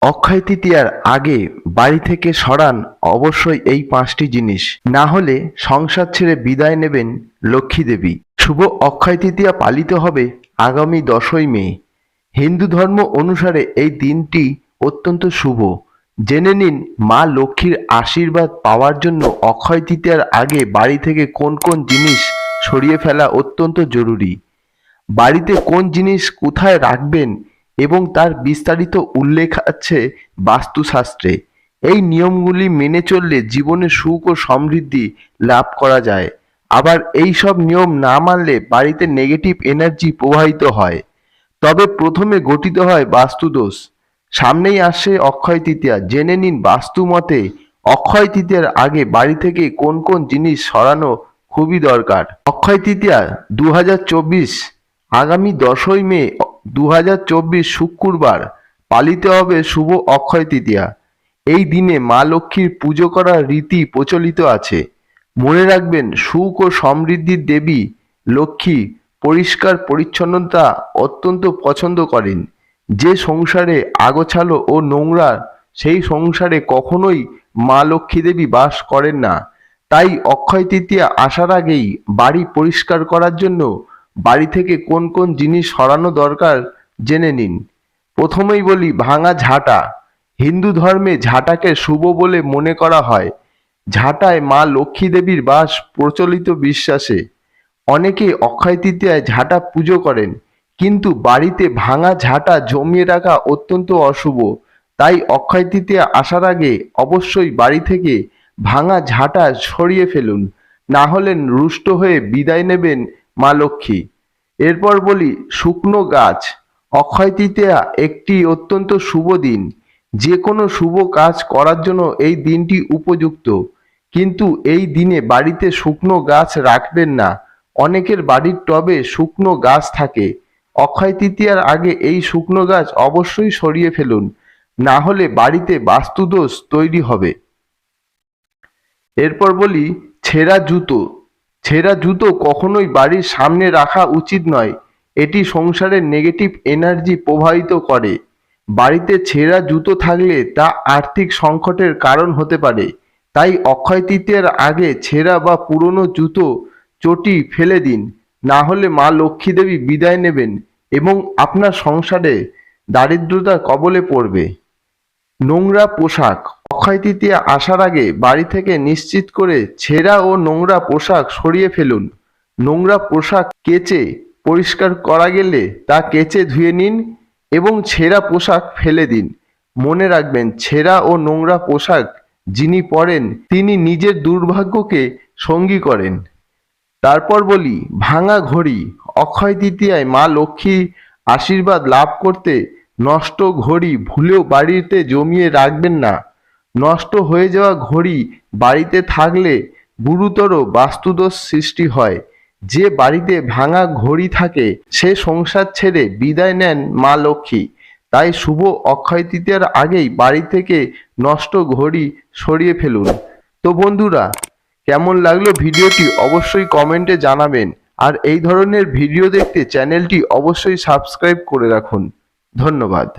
অক্ষয় তৃতীয়ার আগে বাড়ি থেকে সরান অবশ্যই এই 5টি জিনিস, না হলে সংসার ছেড়ে বিদায় নেবেন লক্ষ্মী দেবী। শুভ অক্ষয় তৃতীয়া পালিত হবে আগামী 10ই মে। হিন্দু ধর্ম অনুসারে এই দিনটি অত্যন্ত শুভ। জেনে নিন মা লক্ষ্মীর আশীর্বাদ পাওয়ার জন্য অক্ষয় তৃতীয়ার আগে বাড়ি থেকে কোন কোন জিনিস সরিয়ে ফেলা অত্যন্ত জরুরি। বাড়িতে কোন জিনিস কোথায় রাখবেন এবং তার বিস্তারিত উল্লেখ আছে বাস্তুশাস্ত্রে। এই নিয়মগুলি মেনে চললে জীবনে সুখ ও সমৃদ্ধি লাভ করা যায়। আবার এই সব নিয়ম না মানলে বাড়িতে নেগেটিভ এনার্জি প্রবাহিত হয়। তবে প্রথমে গঠিত হয় বাস্তুদোষ। সামনেই আসছে অক্ষয় তৃতীয়া, জেনে নিন বাস্তু মতে অক্ষয় তৃতীয়ার আগে বাড়ি থেকে কোন কোন জিনিস সরানো খুবই দরকার। অক্ষয় তৃতীয়া 2024 আগামী 10ই মে 2024 শুক্রবার পালিত হবে শুভ অক্ষয় তৃতীয়া। এই দিনে মা লক্ষ্মীর পুজো করার রীতি প্রচলিত আছে। মনে রাখবেন, সুখ ও সমৃদ্ধির দেবী লক্ষ্মী পরিষ্কার পরিচ্ছন্নতা অত্যন্ত পছন্দ করেন। যে সংসারে আগোছালো ও নোংরা, সেই সংসারে কখনোই মা লক্ষ্মী দেবী বাস করেন না। তাই অক্ষয় তৃতীয়া আসার আগেই বাড়ি পরিষ্কার করার জন্য বাড়ি থেকে কোন কোন জিনিস সরানো দরকার জেনে নিন। প্রথমেই বলি ভাঙা ঝাঁটা। হিন্দু ধর্মে ঝাঁটাকে শুভ বলে মনে করা হয়। ঝাঁটায় মা লক্ষ্মী দেবীর বাস প্রচলিত বিশ্বাসে। অনেকে অক্ষয় তৃতীয়ায় ঝাঁটা পুজো করেন, কিন্তু বাড়িতে ভাঙা ঝাঁটা জমিয়ে রাখা অত্যন্ত অশুভ। তাই অক্ষয় তৃতীয়া আসার আগে অবশ্যই বাড়ি থেকে ভাঙা ঝাঁটা সরিয়ে ফেলুন, না হলে রুষ্ট হয়ে বিদায় নেবেন মা লক্ষ্মী। এরপর বলি শুকনো গাছ। অক্ষয় তৃতীয়া একটি অত্যন্ত শুভ দিন। যে কোনো শুভ কাজ করার জন্য এই দিনটি উপযুক্ত, কিন্তু এই দিনে বাড়িতে শুকনো গাছ রাখবেন না। অনেকের বাড়ির টবে শুকনো গাছ থাকে। অক্ষয় তৃতীয়ার আগে এই শুকনো গাছ অবশ্যই সরিয়ে ফেলুন, না হলে বাড়িতে বাস্তুদোষ তৈরি হবে। এরপর বলি ছেঁড়া জুতো। ছেঁড়া জুতো কখনোই বাড়ির সামনে রাখা উচিত নয়। এটি সংসারের নেগেটিভ এনার্জি প্রবাহিত করে। বাড়িতে ছেঁড়া জুতো থাকলে তা আর্থিক সংকটের কারণ হতে পারে। তাই অক্ষয় তৃতীয়ার আগে ছেঁড়া বা পুরনো জুতো চটি ফেলে দিন, না হলে মা লক্ষ্মী দেবী বিদায় নেবেন এবং আপনার সংসারে দারিদ্রতার কবলে পড়বে। নোংরা পোশাক। অক্ষয় তৃতীয়া আসার আগে বাড়ি থেকে নিশ্চিত করে ছেঁড়া ও নোংরা পোশাক সরিয়ে ফেলুন। নোংরা পোশাক কেচে পরিষ্কার করা গেলে তা কেচে ধুয়ে নিন এবং ছেঁড়া পোশাক ফেলে দিন। মনে রাখবেন, ছেঁড়া ও নোংরা পোশাক যিনি পরেন তিনি নিজের দুর্ভাগ্যকে সঙ্গী করেন। তারপর বলি ভাঙা ঘড়ি। অক্ষয় তৃতীয়ায় মা লক্ষ্মী আশীর্বাদ লাভ করতে নষ্ট ঘড়ি ভুলেও বাড়িতে জমিয়ে রাখবেন না। নষ্ট হয়ে যাওয়া ঘড়ি বাড়িতে থাকলে গুরুতর বাস্তুদোষ সৃষ্টি হয়। যে বাড়িতে ভাঙা ঘড়ি থাকে সে সংসার ছেড়ে বিদায় নেন মা লক্ষ্মী। তাই শুভ অক্ষয় তৃতীয়ার আগেই বাড়ি থেকে নষ্ট ঘড়ি সরিয়ে ফেলুন। তো বন্ধুরা, কেমন লাগলো ভিডিওটি অবশ্যই কমেন্টে জানাবেন। আর এই ধরনের ভিডিও দেখতে চ্যানেলটি অবশ্যই সাবস্ক্রাইব করে রাখুন। ধন্যবাদ।